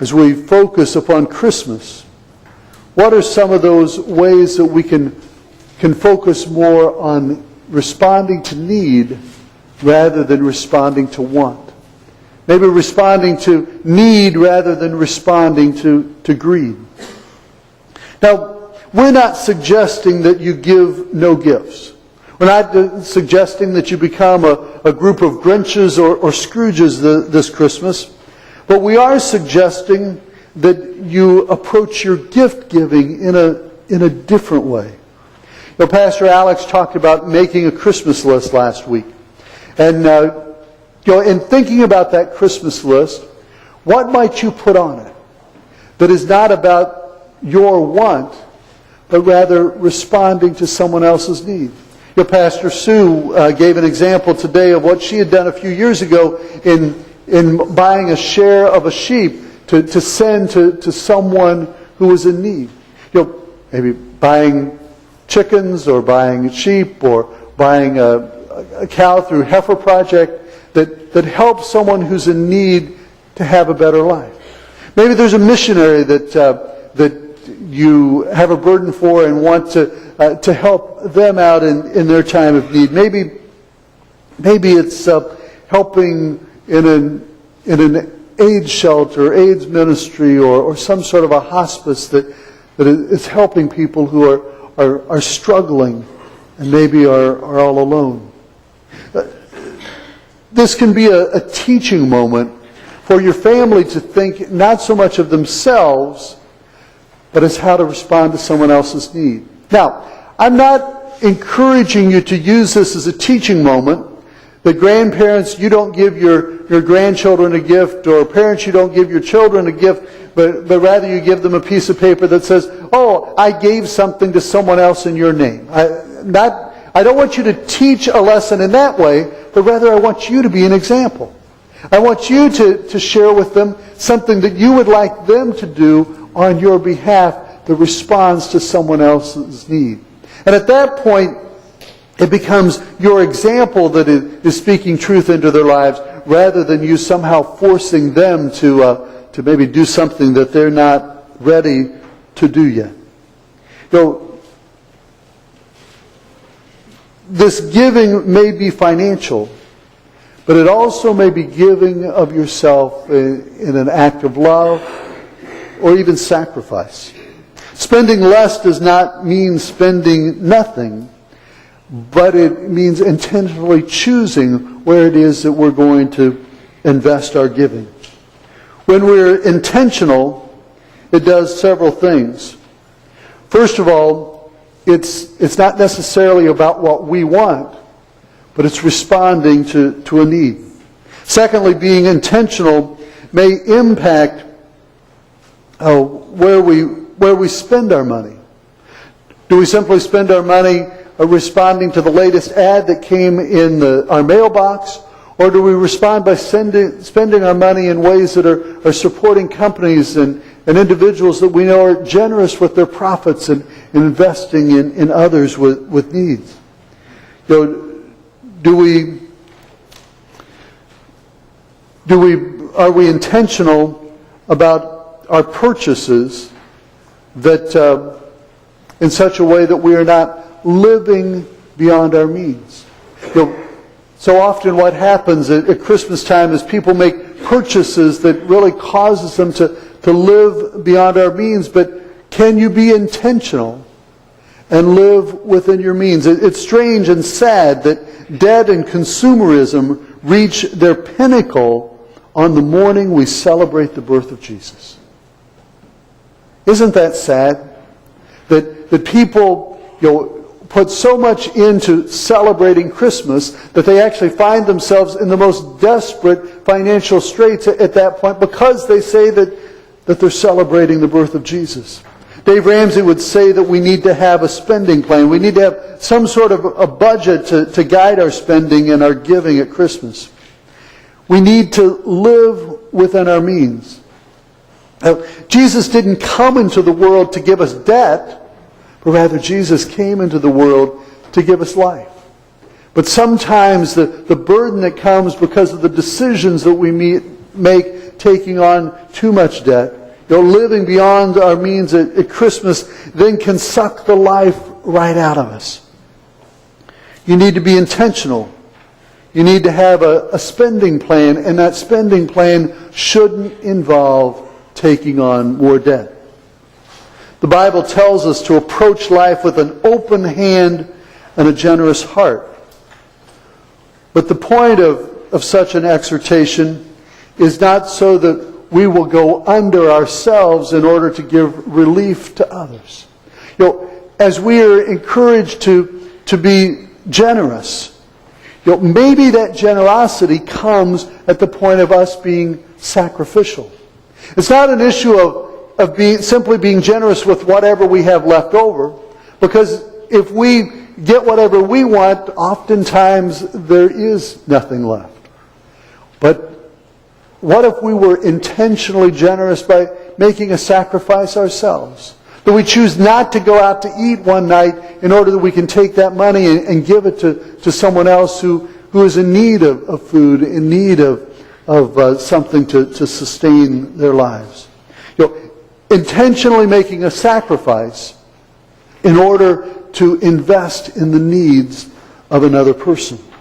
as we focus upon Christmas, what are some of those ways that we can focus more on responding to need rather than responding to want? Maybe responding to need rather than responding to greed. Now, we're not suggesting that you give no gifts. We're not suggesting that you become a group of Grinches or Scrooges this Christmas. But we are suggesting that you approach your gift giving in a different way. Pastor Alex talked about making a Christmas list last week. And in thinking about that Christmas list, what might you put on it that is not about your want, but rather responding to someone else's need? Pastor Sue gave an example today of what she had done a few years ago in buying a share of a sheep to send to someone who was in need. Maybe buying chickens or buying sheep or buying a cow through Heifer Project that helps someone who's in need to have a better life. Maybe there's a missionary that you have a burden for and want to help them out in their time of need. Maybe it's helping in an AIDS shelter, AIDS ministry, or some sort of a hospice that is helping people who are struggling and maybe are all alone. This can be a teaching moment for your family to think not so much of themselves, but as how to respond to someone else's need. Now, I'm not encouraging you to use this as a teaching moment, that grandparents, you don't give your grandchildren a gift, or parents, you don't give your children a gift, but rather you give them a piece of paper that says, oh, I gave something to someone else in your name. I don't want you to teach a lesson in that way, but rather I want you to be an example. I want you to share with them something that you would like them to do on your behalf that responds to someone else's need. And at that point, it becomes your example that is speaking truth into their lives, rather than you somehow forcing them to maybe do something that they're not ready to do yet. This giving may be financial, but it also may be giving of yourself in an act of love or even sacrifice. Spending less does not mean spending nothing, but it means intentionally choosing where it is that we're going to invest our giving. When we're intentional, it does several things. First of all, it's not necessarily about what we want, but it's responding to a need. Secondly, being intentional may impact where we spend our money. Do we simply spend our money responding to the latest ad that came in our mailbox, or do we respond by spending our money in ways that are supporting companies and individuals that we know are generous with their profits and investing in others with needs? Are we intentional about our purchases that in such a way that we are not living beyond our means? So often what happens at Christmas time is people make purchases that really causes them to live beyond our means. But can you be intentional and live within your means? It's strange and sad that debt and consumerism reach their pinnacle on the morning we celebrate the birth of Jesus. Isn't that sad? That people put so much into celebrating Christmas that they actually find themselves in the most desperate financial straits at that point, because they say that they're celebrating the birth of Jesus. Dave Ramsey would say that we need to have a spending plan. We need to have some sort of a budget to guide our spending and our giving at Christmas. We need to live within our means. Jesus didn't come into the world to give us debt, but rather Jesus came into the world to give us life. But sometimes the burden that comes because of the decisions that we make taking on too much debt. Living beyond our means at Christmas then can suck the life right out of us. You need to be intentional. You need to have a spending plan, and that spending plan shouldn't involve taking on more debt. The Bible tells us to approach life with an open hand and a generous heart. But the point of such an exhortation is not so that we will go under ourselves in order to give relief to others. As we are encouraged to be generous, maybe that generosity comes at the point of us being sacrificial. It's not an issue of simply being generous with whatever we have left over, because if we get whatever we want, oftentimes there is nothing left. But what if we were intentionally generous by making a sacrifice ourselves? That we choose not to go out to eat one night in order that we can take that money and give it to someone else who is in need of food, in need of something to sustain their lives. Intentionally making a sacrifice in order to invest in the needs of another person.